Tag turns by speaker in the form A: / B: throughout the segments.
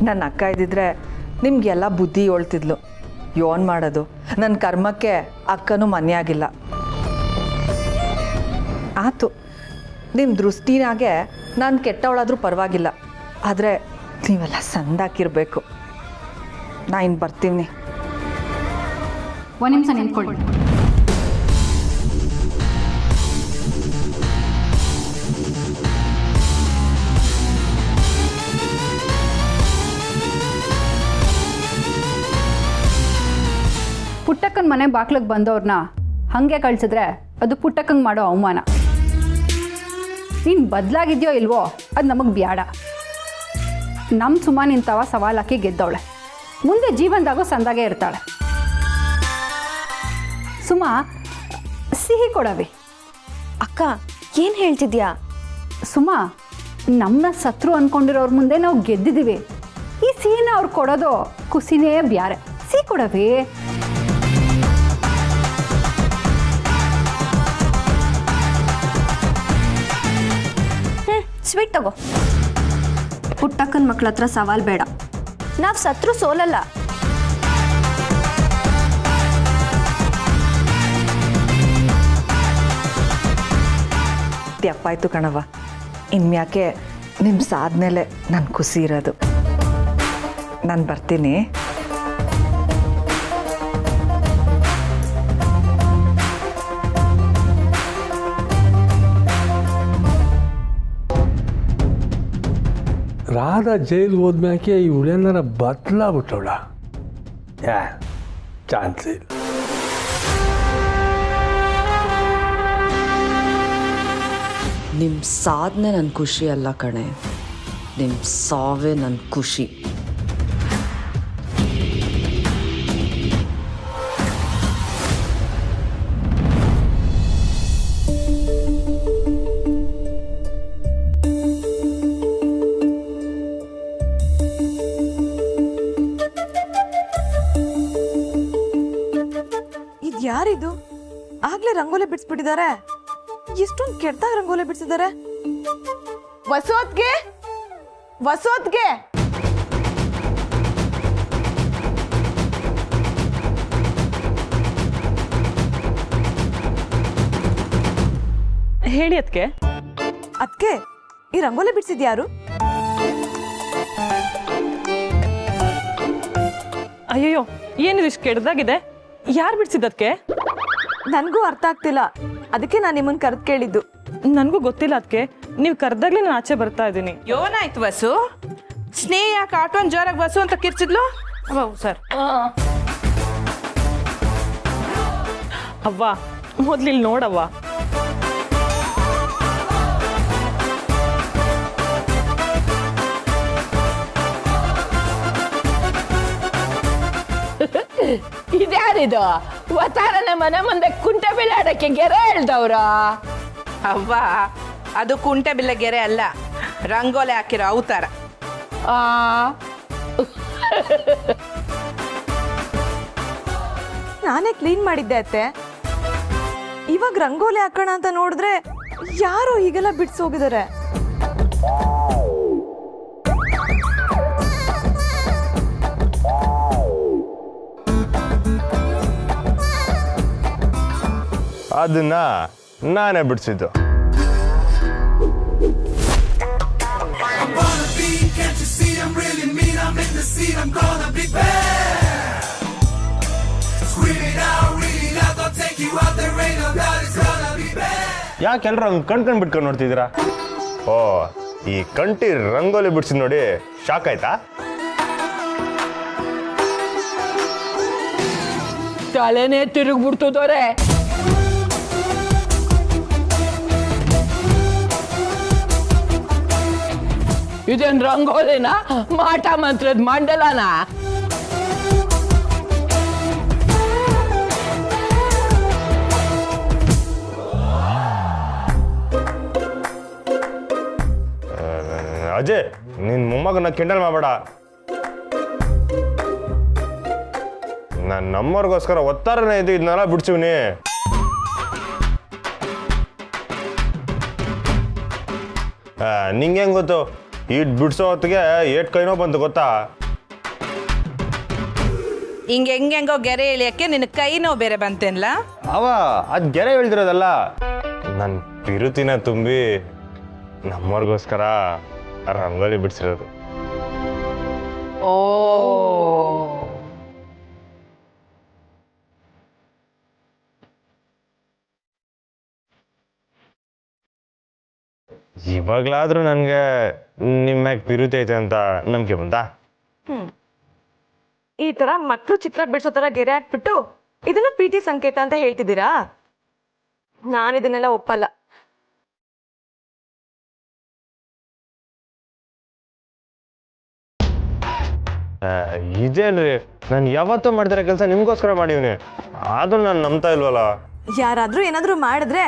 A: ನನ್ನ ಅಕ್ಕ ಇದ್ದಿದ್ರೆ ನಿಮಗೆಲ್ಲ ಬುದ್ಧಿ ಹೇಳ್ತಿದ್ಲು. ಯೋನ್ ಮಾಡೋದು, ನನ್ನ ಕರ್ಮಕ್ಕೆ ಅಕ್ಕನೂ ಮನೆಯಾಗಿಲ್ಲ. ಆತು, ನಿಮ್ಮ ದೃಷ್ಟಿನಾಗೆ ನಾನು ಕೆಟ್ಟವಳಾದರೂ ಪರವಾಗಿಲ್ಲ, ಆದರೆ ನೀವೆಲ್ಲ ಸಂದಾಕಿರಬೇಕು. ನಾ ಇನ್ನು ಬರ್ತೀನಿ.
B: ಒಂದು ನಿಮಿಷ ನಿಂತ್ಕೊಳ್ಳಿ. ಪುಟ್ಟಕ್ಕನ ಮನೆ ಬಾಗ್ಲಿಗೆ ಬಂದವ್ರನ್ನ ಹಾಗೆ ಕಳಿಸಿದ್ರೆ ಅದು ಪುಟ್ಟಕ್ಕಂಗೆ ಮಾಡೋ ಅವಮಾನ. ನೀನು ಬದಲಾಗಿದೆಯೋ ಇಲ್ವೋ ಅದು ನಮಗೆ ಬ್ಯಾಡ. ನಮ್ಮ ಸುಮ್ಮ ನಿಂತವ ಸವಾಲಾಕಿ ಗೆದ್ದವಳೆ, ಮುಂದೆ ಜೀವನದಾಗೋ ಸಂದಾಗೆ ಇರ್ತಾಳೆ. ಸುಮ ಸಿಹಿ ಕೊಡವಿ.
C: ಅಕ್ಕ ಏನು ಹೇಳ್ತಿದ್ಯಾ?
B: ಸುಮ, ನಮ್ಮನ್ನ ಸತ್ರು ಅಂದ್ಕೊಂಡಿರೋರ ಮುಂದೆ ನಾವು ಗೆದ್ದಿದ್ದೀವಿ. ಈ ಸಿಹಿನ ಅವ್ರು ಕೊಡೋದು ಖುಷಿನೇ ಬ್ಯಾರೆ. ಸಿಹಿ ಕೊಡವಿ.
C: ಸ್ವೀಟ್ ತಗೋ. ಪುಟ್ಟಕ್ಕನ ಮಕ್ಳ ಹತ್ರ ಸವಾಲ್ ಬೇಡ. ನಾವು ಸತ್ರು ಸೋಲಲ್ಲ.
A: ತಪ್ಪಾಯ್ತು ಕಣವ. ಇನ್ಮ್ಯಾಕೆ ನಿಮ್ಮ ಸಾಧನೆಲೆ ನಾನು ಖುಷಿ ಇರೋದು. ನಾನು ಬರ್ತೀನಿ.
D: ರಾಧಾ ಜೈಲಿಗೆ ಹೋದ್ಮ್ಯಾಕೆ ಇವಳೇನಾರ ಬದಲಾಗ್ಬಿಟ್ಟವಳ? ಚಾನ್ಸ್ ಇಲ್ಲ.
E: ನಿಮ್ಮ ಸಾಧನೆ ನನ್ನ ಖುಷಿ ಅಲ್ಲ ಕಣೆ, ನಿಮ್ಮ ಸಾವೇ ನನ್ನ ಖುಷಿ.
F: ಯಾರಿದು? ಆಗ್ಲೇ ರಂಗೋಲಿ ಬಿಡಿಸ್ಬಿಟ್ಟಿದ್ದಾರೆ. ಎಷ್ಟೊಂದು ಕೆಟ್ಟದಾಗ ರಂಗೋಲಿ ಬಿಡಿಸಿದ್ದಾರೆ. ವಸೋತ್ಗೆ ವಸೋತ್ಗೆ
G: ಹೇಳಿ ಅದಕ್ಕೆ.
F: ಅದಕ್ಕೆ ಈ ರಂಗೋಲಿ ಬಿಡಿಸಿದ್ಯಾರು?
G: ಅಯ್ಯಯ್ಯೋ, ಏನಿದು ಇಷ್ಟು ಕೆಡ್ದಾಗಿದೆ? ಯಾರು ಬಿಡಿಸಿದ್ದಕ್ಕೆ?
F: ನನಗೂ ಅರ್ಥ ಆಗ್ತಿಲ್ಲ. ಅದಕ್ಕೆ ನಾನು ನಿಮ್ಮನ್ನು ಕರೆದು ಕೇಳಿದ್ದು.
G: ನನಗೂ ಗೊತ್ತಿಲ್ಲ ಅದಕ್ಕೆ. ನೀವು ಕರೆದಾಗ್ಲೇ ನಾನು ಆಚೆ ಬರ್ತಾ ಇದ್ದೀನಿ.
H: ಏನಾಯ್ತು ವಸು? ಸ್ನೇಹ ಯಾಕೆ ಆಟೋನ್ ಜೋರಾಗಿ ವಸು ಅಂತ ಕಿರ್ಚಿದ್ಲು? ಸರ್
G: ಅವ್ವ, ಮೊದ್ಲಿಲ್ಲಿ ನೋಡವ್ವ.
H: ಇದ್ಯಾರಿದು? ವತಾರನ ಮನೆ ಮುಂದೆ ಕುಂಟೆ ಬಿಲ್ಲೆ ಆಡಕ್ಕೆ ಗೆರೆ ಹೇಳ್ದವ್ರ? ಅವ್ವ, ಅದು ಕುಂಟೆ ಬಿಲ್ಲೆ ಗೆರೆ ಅಲ್ಲ, ರಂಗೋಲಿ ಹಾಕಿರೋ ಅವತಾರ.
F: ನಾನೇ ಕ್ಲೀನ್ ಮಾಡಿದ್ದೆ ಅತ್ತೆ. ಇವಾಗ ರಂಗೋಲಿ ಹಾಕೋಣ ಅಂತ ನೋಡಿದ್ರೆ ಯಾರೋ ಹೀಗೆಲ್ಲ ಬಿಡಿಸಿ ಹೋಗಿದ್ದಾರೆ.
I: ಅದನ್ನ ನಾನೇ ಬಿಡಿಸಿದ್ದು. ಯಾಕೆಲ್ರು ಹಂಗೆ ಕಣ್ಕಂಡು ಬಿಟ್ಕೊಂಡು ನೋಡ್ತಿದ್ದೀರಾ? ಓ, ಈ ಕಂಟಿ ರಂಗೋಲಿ ಬಿಡಿಸಿದ್ ನೋಡಿ ಶಾಕ್ ಆಯ್ತಾ?
H: ತಲೆನೇ ತಿರುಗ್ಬಿಡ್ತದೋರೆ. ಇದೇನ್ ರಂಗೋಲಿನ? ಮಾಟ ಮಂತ್ರದ ಮಂಡಲನ?
I: ಅಜಯ್, ನಿನ್ನ ಮೊಮ್ಮಗನ ಕೆಂಡಲ್ ಮಾಡಬೇಡ. ನಾನು ನಮ್ಮವ್ರಿಗೋಸ್ಕರ ಒತ್ತಾರನೇ ಇದು ಇದನ್ನೆಲ್ಲ ಬಿಡ್ಸಿವ್ನಿ. ನಿಂಗೆ ಹೆಂಗೆ ಗೊತ್ತು ಈಟ್ ಬಿಡ್ಸೋ ಹೊತ್ತಿಗೆ ಏಟ್ ಕೈನೋ ಬಂತು ಗೊತ್ತಾ?
H: ಹಿಂಗೆ ಹೆಂಗೆಂಗೋ ಗೆರೆ ಇಳಿಯಕ್ಕೆ ನಿನ್ನ ಕೈ ನೋವು ಬೇರೆ ಬಂತೇನ್ಲ?
I: ಅದು ಗೆರೆ ಹೇಳ್ತಿರೋದಲ್ಲ, ನನ್ನ ಪಿರುತಿನ ತುಂಬಿ ನಮ್ಮವ್ರಿಗೋಸ್ಕರ ರಂಗೋಲಿ ಬಿಡಿಸಿರೋದು.
H: ಓ,
I: ಇವಾಗಲಾದ್ರೂ ನನಗೆ ನಿಮ್ಮ ಮ್ಯಾಗ ಪಿರುತಿ ಐತೆ ಅಂತ ನಂಬಿಕೆ ಬಂತಾ?
F: ಈ ತರ ಮಕ್ಕಳು ಚಿತ್ರ ಬಿಡಿಸೋ ತರ ಗೆರೆ ಹಾಕ್ಬಿಟ್ಟು ಇದನ್ನ ಪ್ರೀತಿ ಸಂಕೇತ ಅಂತ ಹೇಳ್ತಿದ್ದೀರಾ? ನಾನು ಇದನ್ನೆಲ್ಲ ಒಪ್ಪಲ್ಲ.
I: ಇದೇನ್ರಿ, ನಾನು ಯಾವತ್ತೂ ಮಾಡ್ತಿರೋ ಕೆಲಸ ನಿಮ್ಗೋಸ್ಕರ ಮಾಡೀವ್ನಿ, ಆದ್ರೂ ನಾನು ನಂಬ್ತಾ ಇಲ್ವಲ್ಲ.
F: ಯಾರಾದ್ರೂ ಏನಾದ್ರೂ ಮಾಡಿದ್ರೆ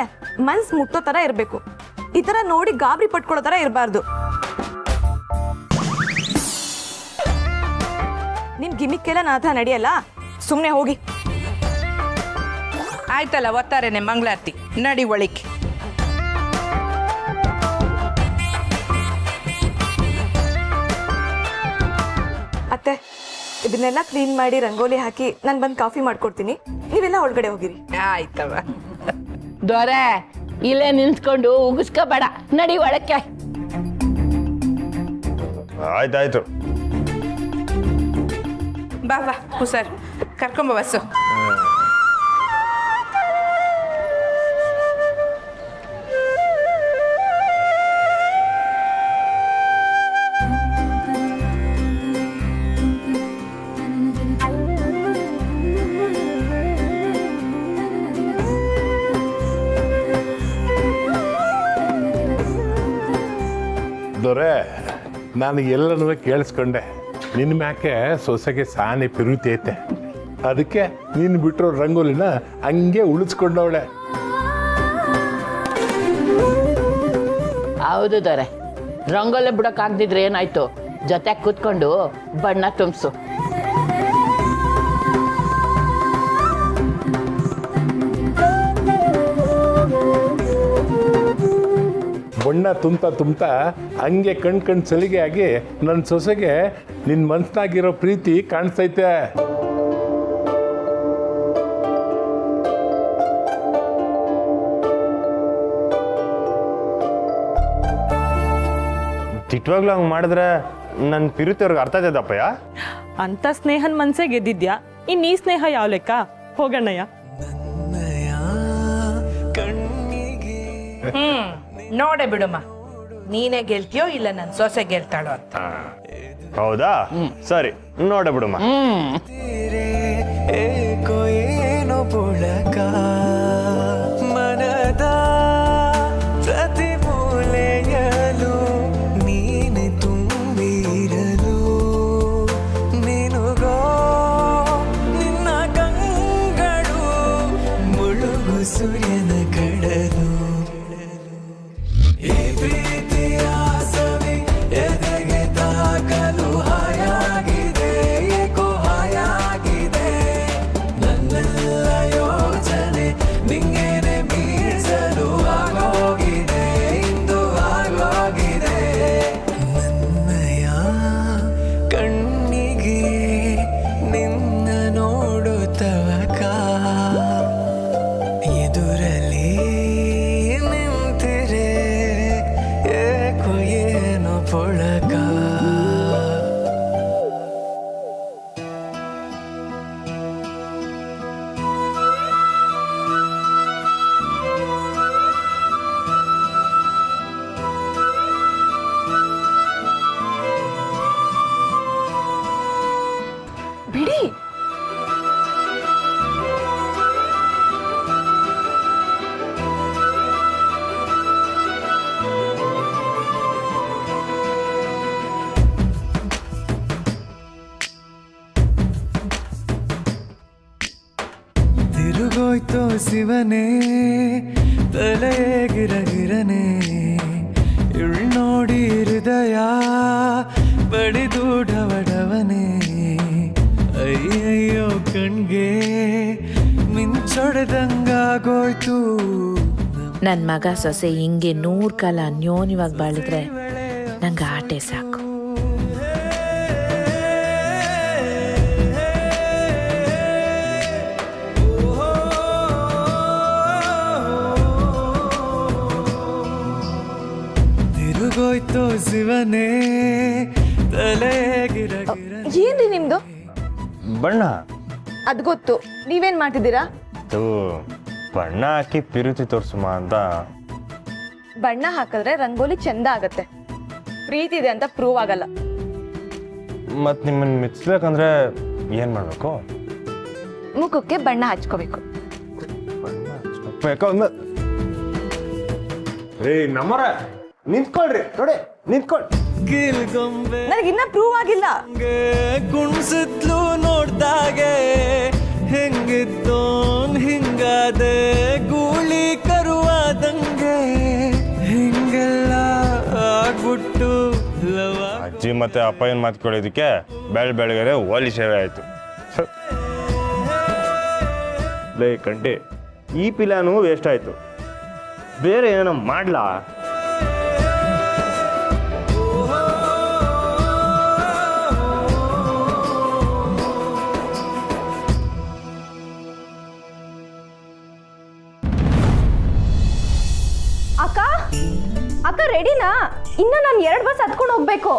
F: ಮನ್ಸ್ ಮುಟ್ಟೋ ತರ ಇರ್ಬೇಕು. ಈ ತರ ನೋಡಿ ಗಾಬರಿ ಪಟ್ಕೊಳ್ಳೋ ತರ ಇರಬಾರ್ದು. ನಿಮ್ ಗಿಮಿಕ್ಕೆಲ್ಲ ನನ್ನ ಹತ್ರ ನಡೆಯಲ್ಲ, ಸುಮ್ಮನೆ ಹೋಗಿ.
H: ಆಯ್ತಲ್ಲ, ಒತ್ತಾರೇನೆ ಮಂಗಳಾರತಿ, ನಡಿ ಒಳಿಕೆ.
F: ಅತ್ತೆ, ಇದನ್ನೆಲ್ಲ ಕ್ಲೀನ್ ಮಾಡಿ ರಂಗೋಲಿ ಹಾಕಿ ನಾನು ಬಂದು ಕಾಫಿ ಮಾಡ್ಕೊಡ್ತೀನಿ, ನೀವೆಲ್ಲ ಒಳಗಡೆ ಹೋಗಿರಿ.
H: ಆಯ್ತವ ದೊರೆ, ಇಲ್ಲೇ ನಿಂತ್ಕೊಂಡು ಉಗಿಸ್ಕೋಬೇಡ, ನಡಿ ಒಳಕ್ಕೆ.
I: ಆಯ್ತಾಯ್ತು.
H: ಬಾ ಬಾ ಹುಷಾರ್, ಕರ್ಕೊಂಬ ಬಸ್ಸು.
J: ದೊರೆ, ನಾನು ಎಲ್ಲನೂ ಕೇಳಿಸ್ಕೊಂಡೆ. ನಿನ್ನ ಮ್ಯಾಕೆ ಸೊಸೆಗೆ ಸಾನೆ ಪಿರುತಿ ಐತೆ, ಅದಕ್ಕೆ ನೀನು ಬಿಟ್ಟಿರೋ ರಂಗೋಲಿನ ಹಂಗೆ ಉಳಿಸ್ಕೊಂಡವಳೆ.
H: ಹೌದು ದೊರೆ, ರಂಗೋಲಿ ಬಿಡೋಕ್ಕಾಗ್ದಿದ್ರೆ ಏನಾಯ್ತು, ಜೊತೆ ಕೂತ್ಕೊಂಡು ಬಣ್ಣ ತುಂಬಿಸು.
J: ಬಣ್ಣ ತುಂಬ್ತಾ ಹಂಗೆ ಕಣ್ ಸಲಿಗೆ ಆಗಿ ನನ್ನ ಸೊಸೆಗೆ ನಿನ್ನ ಮನ್ಸ್ನಾಗಿರೋ ಪ್ರೀತಿ ಕಾಣಿಸ್ತೈತೆ.
I: ತಿಟ್ಟವಾಗ್ಲೂ ಹಂಗೆ ಮಾಡಿದ್ರೆ ನನ್ನ ಪಿರುತಿ ಅವ್ರಿಗೆ ಅರ್ಥ ಆಯ್ತದಪ್ಪಯ್ಯ.
G: ಅಂತ ಸ್ನೇಹನ್ ಮನ್ಸೇ ಗೆದ್ದಿದ್ಯಾ, ಇನ್ನು ಈ ಸ್ನೇಹ ಯಾವ ಲೆಕ್ಕ? ಹೋಗಣ್ಣಯ್ಯ.
H: ನೋಡೆ ಬಿಡಮ್ಮ, ನೀನೇ ಗೆಲ್ತೀಯೋ ಇಲ್ಲ ನನ್ನ ಸೊಸೆ ಗೆಲ್ತಾಳೋ ಅಂತ.
I: ಹೌದಾ? ಸರಿ, ನೋಡ ಬಿಡಮ್ಮ.
K: ಏನು ಪುಳಕ ಮನದ ಪ್ರತಿ ಮೂಲೆಯಲು ನೀನೆ ತುಂಬಿರಲು, ನಿನಗೋ ನಿನ್ನ ಕಂಗಳು ಮುಳುಗು ಸೂರ್ಯನ ಕಡಲು. ಈ ಪ್ರೀತಿಯ ಸವಿ ಎದೆಗೆ ತಾಕಲು ಹಾಯಾಗಿದೆ, ಏಕೋ ಹಾಯಾಗಿದೆ. ನನ್ನೆಲ್ಲ ಯೋಚನೆ ನಿಂಗೇನೆ ಮೀಸಲು ಆಗೋಗಿದೆ, ಇಂದು ಆಗೋಗಿದೆ. ನನ್ನಯ ಕಣ್ಣಿಗೆ ನಿನ್ನ ನೋಡುತ್ತವಕ ಎದುರಲ್ಲಿ ನಿಂತಿರೆ ಏಕೋ ಏನೋ ಪೊಳಕ.
F: ಬಿಡಿ.
K: ತಿರುಗೋಯ್ತೋ ಶಿವನೇ ತಲೆ ಗಿರಗಿರನೆ, ಇಳ್ ನೋಡಿ ಹೃದಯ ಬಡಿದು ಡವಡವನೆ. ಅಯ್ಯಯ್ಯೋ ಕಣ್ಗೆ ಮಿಂಚೊಡೆದಂಗಾಗೋಯ್ತು.
L: ನನ್ನ ಮಗ ಸೊಸೆ ಹಿಂಗೆ 100 ಕಾಲ ಅನ್ಯೋನ್ಯವಾಗಿ ಬಾಳಿದ್ರೆ
H: ನಂಗೆ ಆಟೆ ಸಾಕು.
K: ತಿರುಗೋಯ್ತು ಶಿವನೇ ತಲೆ ಗಿರಗಿರ.
F: ಏನ್ರಿ ನಿಮ್ದು?
I: ಬಣ್ಣ
F: ಅದ್ ಗೊತ್ತು, ನೀವೇನ್ ಮಾಡ್ತಿದ್ದೀರಾ?
I: ಅದು ಬಣ್ಣ ಹಾಕಿ ಪಿರುತಿ ತೋರ್ಸುಮ ಅಂತ.
F: ಬಣ್ಣ ಹಾಕಿದ್ರೆ ರಂಗೋಲಿ ಚಂದ ಆಗತ್ತೆ, ಪ್ರೀತಿ ಇದೆ ಅಂತ ಪ್ರೂವ್ ಆಗಲ್ಲ.
I: ಮತ್ತು ನಿಮ್ಮನ್ನು ಮೆಚ್ಚಬೇಕಂದ್ರೆ ಏನು ಮಾಡಬೇಕು?
F: ಮುಖಕ್ಕೆ ಬಣ್ಣ ಹಚ್ಕೋಬೇಕು.
I: ರೇ ನಮ್ಮರ ನಿಂತ್ಕೊಳ್ರಿ, ನೋಡಿ ನಿಂತ್ಕೊಳ್.
K: ಗಿಲ್ಗೊಂಬೆ
F: ನನಗಿನ್ನ ಪ್ರೂವ್ ಆಗಿಲ್ಲ.
K: ಕುಣ್ಸಿದ್ಲು ನೋಡ್ದಾಗೆ ಹೆಂಗಿದ್ದೋನ್ ಹಿಂಗಾದೆ ಗೂಳಿ ಕರುವಾದಂಗೆ ಹಿಂಗೆಲ್ಲ ಆಗ್ಬಿಟ್ಟು ಲವ.
I: ಅಜ್ಜಿ ಮತ್ತೆ ಅಪ್ಪ ಏನು ಮಾತ್ಕೊಳ್ಳೋದಕ್ಕೆ ಬೆಳಗ್ಗೆ ಓಲಿ ಸೇವೆ ಆಯಿತು. ಲೇ ಕಂಟಿ, ಈ ಪಿಲಾನು ವೇಸ್ಟ್ ಆಯಿತು. ಬೇರೆ ಏನೋ ಮಾಡ್ಲಾ?
C: ಅಕ್ಕ ಅಕ್ಕ ರೆಡಿನಾ? ಇನ್ನು ನಾನು 2 ಬಸ್ ಹತ್ಕೊಂಡು ಹೋಗ್ಬೇಕು.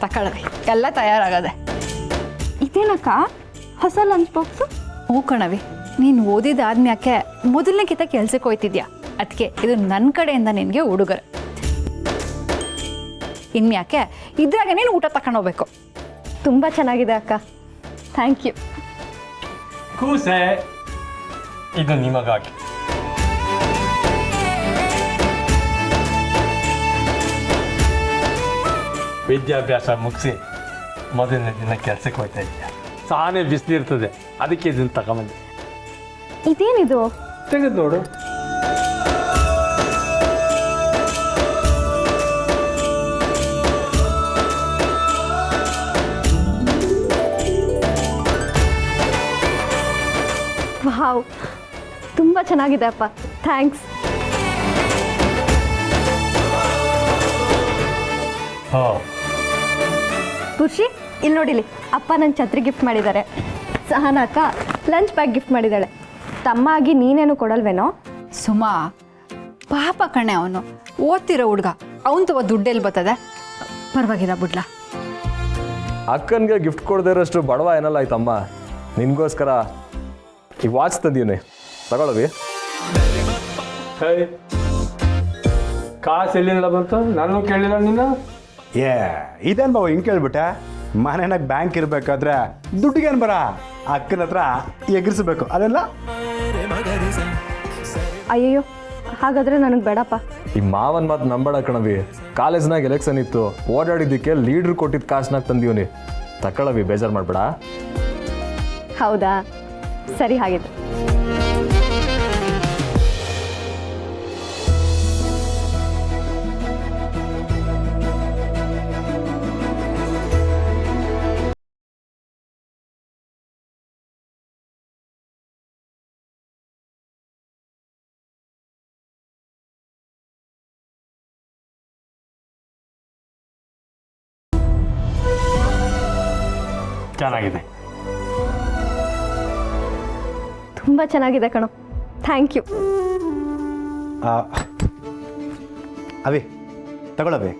B: ತಗೊಳ್ಳಿ, ಎಲ್ಲ ತಯಾರಾಗದೆ.
C: ಇದೇನಕ್ಕ ಹೊಸ ಲಂಚ್ ಬಾಕ್ಸು?
B: ಹ್ಞೂ ಕಣವಿ, ನೀನು ಓದಿದಾದ್ಮ್ಯಾಕೆ ಮೊದಲನೇ ಕಿತ ಕೆಲ್ಸಕ್ಕೆ ಹೋಯ್ತಿದ್ಯಾ, ಅದಕ್ಕೆ ಇದು ನನ್ನ ಕಡೆಯಿಂದ ನಿನಗೆ ಉಡುಗೊರೆ. ಇನ್ಮ್ಯಾಕೆ ಇದ್ರಾಗ ನೀನು ಊಟ ತಗೊಂಡು ಹೋಗ್ಬೇಕು.
C: ತುಂಬ ಚೆನ್ನಾಗಿದೆ ಅಕ್ಕ, ಥ್ಯಾಂಕ್ ಯು.
D: ಕೂಸೆ ಇದು ನಿಮಗಾಗಿ. ವಿದ್ಯಾಭ್ಯಾಸ ಮುಗಿಸಿ ಮೊದಲನೇ ದಿನ ಕೆಲಸಕ್ಕೆ ಹೋಗ್ತಾ ಇದೆಯಾ, ಸಾನೇ ಬಿಸಿಲಿರ್ತದೆ, ಅದಕ್ಕೆ ಇದನ್ನು ತಗೊಂಬಂದೆ.
C: ಇದೇನಿದು?
D: ತೆಗೆದು ನೋಡು.
C: ವಾವ್, ತುಂಬ ಚೆನ್ನಾಗಿದೆ ಅಪ್ಪ, ಥ್ಯಾಂಕ್ಸ್.
D: ಹೋ,
C: ಖುಷಿ ಇಲ್ಲಿ ನೋಡಿಲಿ, ಅಪ್ಪ ನನ್ನ ಛತ್ರಿ ಗಿಫ್ಟ್ ಮಾಡಿದ್ದಾರೆ. ಸಹನಾ ಅಕ್ಕ ಲಂಚ್ ಬ್ಯಾಗ್ ಗಿಫ್ಟ್ ಮಾಡಿದ್ದಾಳೆ. ತಮ್ಮ ಆಗಿ ನೀನೇನು ಕೊಡಲ್ವೇನೋ?
B: ಸುಮಾ ಪಾಪ ಕಣೆ, ಅವನು ಓದ್ತಿರೋ ಹುಡುಗ, ಅವನು ತಗೋ ದುಡ್ಡೆಲ್ಲಿ ಬರ್ತದೆ. ಪರವಾಗಿಲ್ಲ ಬಿಡ್ಲ.
L: ಅಕ್ಕನಿಗೆ ಗಿಫ್ಟ್ ಕೊಡದೇ ಇರೋಷ್ಟು ಬಡವ ಏನಲ್ಲ ಆಯ್ತಮ್ಮ. ನಿನಗೋಸ್ಕರ ಈ ವಾಚ್ ತಂದೀನಿ, ತಗೊಳ್ಳವಿ.
D: ಕಾಸು ಎಲ್ಲಿಂದ ಬಂತು? ನಾನು ಕೇಳಿಲ್ಲ ನೀನು.
M: ಇದೇನು ಬಾವ ಹಿಂಗೆ ಕೇಳ್ಬಿಟ್ಟೆ? ಮನೆಯಾಗ ಬ್ಯಾಂಕ್ ಇರಬೇಕಾದ್ರೆ ದುಡ್ಡಿಗೇನು ಬರ, ಅಕ್ಕನ ಹತ್ರ ಎಗರಿಸ್ಬೇಕು ಅದೆಲ್ಲ.
C: ಅಯ್ಯಯ್ಯೋ, ಹಾಗಾದರೆ ನನಗೆ ಬೇಡಪ್ಪ.
L: ಈ ಮಾವನ್ ಮಾತು ನಂಬೇಡ ಕಣವಿ. ಕಾಲೇಜ್ನಾಗ ಎಲೆಕ್ಷನ್ ಇತ್ತು, ಓಡಾಡಿದ್ದಕ್ಕೆ ಲೀಡ್ರ್ ಕೊಟ್ಟಿದ್ದ ಕಾಸನ್ನಾಗ ತಂದೀವನಿ, ತಗೊಳ್ಳವಿ, ಬೇಜಾರು ಮಾಡಬೇಡ.
C: ಹೌದಾ, ಸರಿ ಹಾಗಿದ್ರೆ.
D: ಚೆನ್ನಾಗಿದೆ.
C: ತುಂಬ ಚೆನ್ನಾಗಿದೆ ಕಣೋ, ಥ್ಯಾಂಕ್ ಯು.
M: ಅವಿ ತಗೊಳವಿ.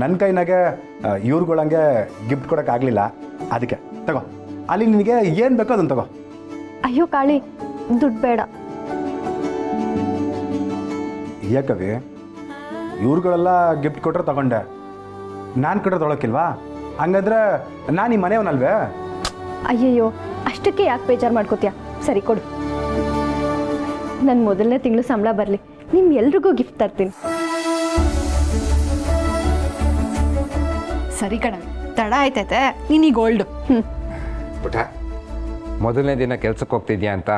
M: ನನ್ನ ಕೈನಾಗೆ ಇವ್ರುಗಳಂಗೆ ಗಿಫ್ಟ್ ಕೊಡೋಕ್ಕಾಗಲಿಲ್ಲ, ಅದಕ್ಕೆ ತಗೋ. ಅಲ್ಲಿ ನಿನಗೆ ಏನು ಬೇಕೋ ಅದನ್ನು ತಗೋ.
C: ಅಯ್ಯೋ ಕಾಳಿ, ದುಡ್ಡು ಬೇಡ.
M: ಯಾಕವಿ? ಇವ್ರುಗಳೆಲ್ಲ ಗಿಫ್ಟ್ ಕೊಟ್ಟರೆ ತಗೊಂಡೆ, ನಾನು ಕೊಟ್ಟರೆ ತೊಗೊಳಕ್ಕಿಲ್ವಾ? ಹಂಗಂದ್ರೆ ನಾನು ಈ ಮನೆಯವನಲ್ವೇ?
C: ಅಯ್ಯಯ್ಯೋ, ಅಷ್ಟಕ್ಕೆ ಯಾಕೆ ಬೇಜಾರು ಮಾಡ್ಕೋತೀಯ? ಸರಿ ಕೊಡು. ನನ್ನ ಮೊದಲನೇ ತಿಂಗಳು ಸಂಬಳ ಬರಲಿ, ನಿಮ್ಮೆಲ್ರಿಗೂ ಗಿಫ್ಟ್ ತರ್ತೀನಿ.
B: ಸರಿ ಕಣವಿ, ತಡ ಆಯ್ತೈತೆ, ನೀನೀಗ ಗೋಲ್ಡು.
N: ಪುಟ, ಮೊದಲನೇ ದಿನ ಕೆಲ್ಸಕ್ಕೆ ಹೋಗ್ತಿದ್ಯಾ ಅಂತ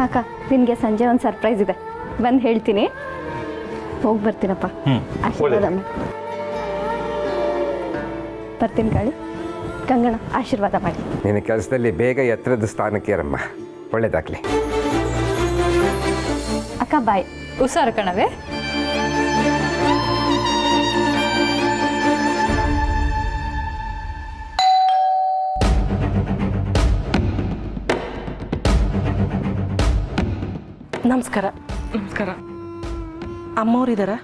C: ಅಕ್ಕ ನಿನಗೆ ಸಂಜೆ ಒಂದು ಸರ್ಪ್ರೈಸ್ ಇದೆ, ಬಂದು ಹೇಳ್ತೀನಿ. ಹೋಗಿ ಬರ್ತೀನಪ್ಪ. ಆಶೀರ್ವಾದ ಮಾಡಿ. ಬರ್ತೀನಿ ಕಾಳಿ. ಕಂಗಣ ಆಶೀರ್ವಾದ ಮಾಡಿ.
N: ನಿನ್ನ ಕೆಲಸದಲ್ಲಿ ಬೇಗ ಎತ್ತರದ ಸ್ಥಾನಕ್ಕೆ ಇರಮ್ಮ. ಒಳ್ಳೇದಾಗ್ಲಿ.
C: ಅಕ್ಕ ಬಾಯ್.
B: ಹುಷಾರು ಕಣವೆ.
G: ನಮಸ್ಕಾರ. ನಮಸ್ಕಾರ. ಅಮ್ಮವ್ರು ಇದ್ದಾರಾ?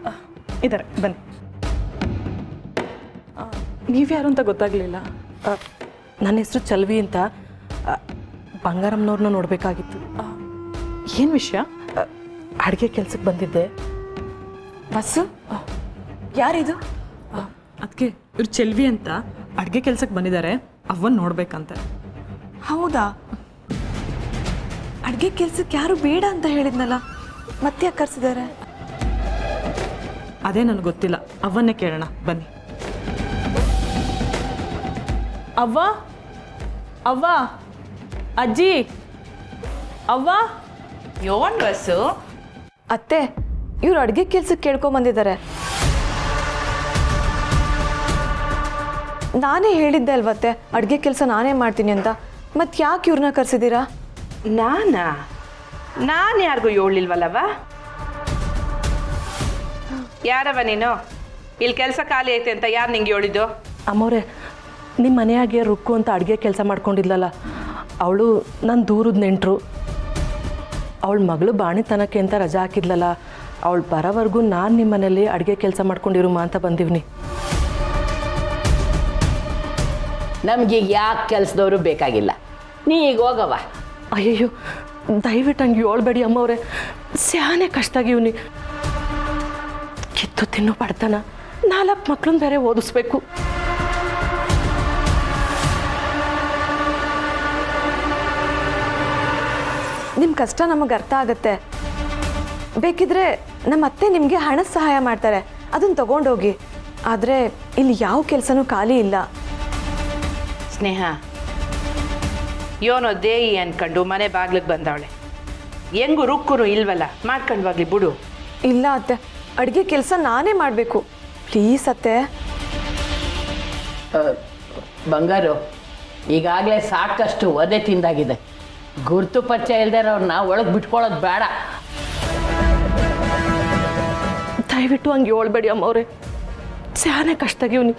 G: ಇದ್ದಾರೆ, ಬನ್ನಿ. ನೀವ್ಯಾರು ಅಂತ ಗೊತ್ತಾಗಲಿಲ್ಲ. ನನ್ನ ಹೆಸರು ಚಲ್ವಿ ಅಂತ. ಬಂಗಾರಮ್ಮನವ್ರನ್ನ ನೋಡಬೇಕಾಗಿತ್ತು. ಏನು ವಿಷಯ? ಅಡುಗೆ ಕೆಲ್ಸಕ್ಕೆ ಬಂದಿದ್ದೆ.
F: ಬಸ್ಸು ಯಾರಿದು?
G: ಅದಕ್ಕೆ ಇವ್ರು ಚೆಲ್ವಿ ಅಂತ ಅಡುಗೆ ಕೆಲ್ಸಕ್ಕೆ ಬಂದಿದ್ದಾರೆ. ಅವನ್ನ ನೋಡ್ಬೇಕಂತ.
F: ಹೌದಾ? ಅಡುಗೆ ಕೆಲ್ಸಕ್ಕೆ ಯಾರು ಬೇಡ ಅಂತ ಹೇಳಿದ್ನಲ್ಲ, ಮತ್ತೆ ಯಾಕೆ ಕರ್ಸಿದ್ದಾರೆ?
G: ಅದೇ ನನಗೆ ಗೊತ್ತಿಲ್ಲ. ಅವನ್ನೇ ಕೇಳೋಣ ಬನ್ನಿ. ಅವ್ವ, ಅವ್ವ, ಅಜ್ಜಿ, ಅವ್ವ.
H: ಯೋನ್ ಬಸ್ಸು?
F: ಅತ್ತೆ, ಇವ್ರು ಅಡುಗೆ ಕೆಲ್ಸಕ್ಕೆ ಕೇಳ್ಕೊಂಬಂದಿದ್ದಾರೆ. ನಾನೇ ಹೇಳಿದ್ದೆ ಅಲ್ವತ್ತೆ ಅಡುಗೆ ಕೆಲಸ ನಾನೇ ಮಾಡ್ತೀನಿ ಅಂತ. ಮತ್ತೆ ಯಾಕೆ ಇವ್ರನ್ನ ಕರ್ಸಿದ್ದೀರಾ?
H: ನಾನು ಯಾರಿಗೂ ಹೇಳಿಲ್ವಲ್ಲವ? ಯಾರವ ನೀನು? ಇಲ್ಲಿ ಕೆಲಸ ಖಾಲಿ ಐತೆ ಅಂತ ಯಾರು ನಿಂಗೆ ಹೇಳಿದ್ದು?
G: ಅಮ್ಮವ್ರೆ, ನಿಮ್ಮ ಮನೆಯಾಗೆ ರುಕ್ಕು ಅಂತ ಅಡುಗೆ ಕೆಲಸ ಮಾಡ್ಕೊಂಡಿದ್ಲಲ್ಲ, ಅವಳು ನನ್ನ ದೂರದ ನೆಂಟರು. ಅವಳ ಮಗಳು ಬಾಣಿತನಕ್ಕೆ ಅಂತ ರಜಾ ಹಾಕಿದ್ಲಲ್ಲ, ಅವಳು ಬರೋವರೆಗೂ ನಾನು ನಿಮ್ಮ ಮನೇಲಿ ಅಡುಗೆ ಕೆಲಸ ಮಾಡ್ಕೊಂಡಿರುಮ ಅಂತ ಬಂದಿವ್ನಿ.
H: ನಮಗೆ ಯಾಕೆ ಕೆಲಸದವರು ಬೇಕಾಗಿಲ್ಲ, ನೀ ಈಗ ಹೋಗವ.
G: ಅಯ್ಯಯ್ಯೋ, ದಯವಿಟ್ಟು ಹಂಗೆ ಹೇಳ್ಬೇಡಿ ಅಮ್ಮವ್ರೆ. ಸ್ಯಾನೆ ಕಷ್ಟಾಗಿವ್ನಿ. ಕಿತ್ತು ತಿನ್ನು ಬಡ್ತಾನ, 4 ಮಕ್ಳನ್ನ ಬೇರೆ ಓದಿಸ್ಬೇಕು.
F: ನಿಮ್ಮ ಕಷ್ಟ ನಮಗೆ ಅರ್ಥ ಆಗುತ್ತೆ. ಬೇಕಿದ್ರೆ ನಮ್ಮ ಅತ್ತೆ ನಿಮಗೆ ಹಣದ ಸಹಾಯ ಮಾಡ್ತಾರೆ, ಅದನ್ನು ತಗೊಂಡೋಗಿ. ಆದರೆ ಇಲ್ಲಿ ಯಾವ ಕೆಲಸನೂ ಖಾಲಿ ಇಲ್ಲ.
H: ಸ್ನೇಹ, ಯೋನೋ ದೇಯಿ ಅನ್ಕೊಂಡು ಮನೆ ಬಾಗ್ಲಿಗೆ ಬಂದವಳೆ. ಹೆಂಗು ರುಕ್ಕುನು ಇಲ್ವಲ್ಲ, ಮಾಡ್ಕೊಂಡ್ವಾಗ್ಲಿ ಬಿಡು.
F: ಇಲ್ಲ ಅತ್ತೆ, ಅಡುಗೆ ಕೆಲಸ ನಾನೇ ಮಾಡಬೇಕು. ಪ್ಲೀಸ್ ಅತ್ತೆ.
H: ಬಂಗಾರು, ಈಗಾಗಲೇ ಸಾಕಷ್ಟು ಒದೆ ತಿಂದಾಗಿದೆ. ಗುರುತು ಪರಿಚಯ ಇಲ್ದಿರೋರ್ನ ಒಳಗೆ ಬಿಟ್ಕೊಳ್ಳೋದು ಬೇಡ.
G: ದಯವಿಟ್ಟು ಹಂಗೆ ಹೇಳ್ಬೇಡಿ ಅಮ್ಮವ್ರೆ. ಸ್ಯಾನೆ ಕಷ್ಟಾಗಿವ್ನಿ.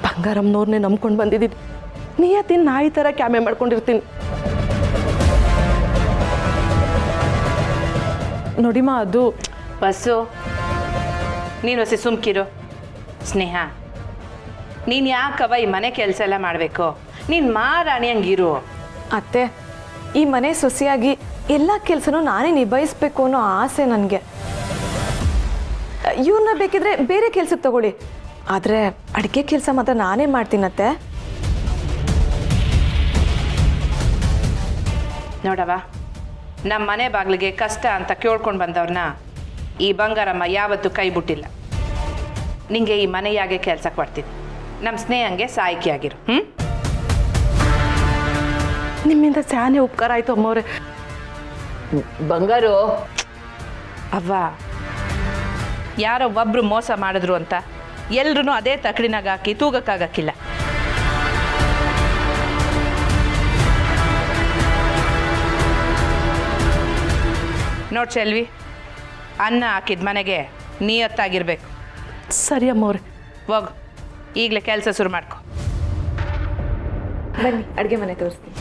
G: ಬಂಗಾರಮ್ಮನವ್ರನ್ನೇ ನಂಬ್ಕೊಂಡು ಬಂದಿದ್ದೀನಿ. ನಿಯತ್ತಿನ ನಾಯಿ ಥರ ಕ್ಯಾಮೆ ಮಾಡ್ಕೊಂಡಿರ್ತೀನಿ. ನೋಡಿಮ್ಮ, ಅದು
H: ಬಸ್ಸು, ನೀನು ಹೊಸ ಸುಮ್ಕಿರು. ಸ್ನೇಹ, ನೀನು ಯಾಕವ ಈ ಮನೆ ಕೆಲಸ ಎಲ್ಲ ಮಾಡಬೇಕು? ನೀನು ಮಾರಾಣಿ ಹಂಗಿರು.
F: ಅತ್ತೆ, ಈ ಮನೆ ಸೊಸೆಯಾಗಿ ಎಲ್ಲ ಕೆಲಸನೂ ನಾನೇ ನಿಭಾಯಿಸ್ಬೇಕು ಅನ್ನೋ ಆಸೆ ನನಗೆ. ಇವ್ರನ್ನ ಬೇಕಿದ್ರೆ ಬೇರೆ ಕೆಲ್ಸಕ್ಕೆ ತಗೊಳ್ಳಿ, ಆದರೆ ಅಡುಗೆ ಕೆಲಸ ಮಾತ್ರ ನಾನೇ ಮಾಡ್ತೀನತ್ತೆ.
H: ನೋಡವ, ನಮ್ಮ ಮನೆ ಬಾಗಿಲಿಗೆ ಕಷ್ಟ ಅಂತ ಕೇಳ್ಕೊಂಡು ಬಂದವ್ರನ್ನ ಈ ಬಂಗಾರಮ್ಮ ಯಾವತ್ತೂ ಕೈ ಬಿಟ್ಟಿಲ್ಲ. ನಿಂಗೆ ಈ ಮನೆಯಾಗೆ ಕೆಲಸ ಕೊಡ್ತೀನಿ. ನಮ್ಮ ಸ್ನೇಹಂಗೆ ಸಾಯ್ಕೆ ಆಗಿರು.
G: ನಿಮ್ಮಿಂದ ಸ್ಯಾನೆ ಉಪಕಾರ ಆಯಿತು ಅಮ್ಮವ್ರೆ.
H: ಬಂಗಾರು, ಅವ್ವ, ಯಾರೋ ಒಬ್ರು ಮೋಸ ಮಾಡಿದ್ರು ಅಂತ ಎಲ್ರೂ ಅದೇ ತಕಡಿನಾಗ ಹಾಕಿ ತೂಗಕ್ಕಾಗಕ್ಕಿಲ್ಲ. ನೋಡ್ ಚೆಲ್ವಿ, ಅನ್ನ ಹಾಕಿದ ಮನೆಗೆ ನಿಯತ್ತಾಗಿರ್ಬೇಕು.
G: ಸರಿ ಅಮ್ಮವ್ರೆ.
H: ಹೋಗು, ಈಗಲೇ ಕೆಲಸ ಶುರು ಮಾಡ್ಕೊ.
F: ಬನ್ನಿ, ಅಡುಗೆ ಮನೆ ತೋರಿಸ್ತೀನಿ.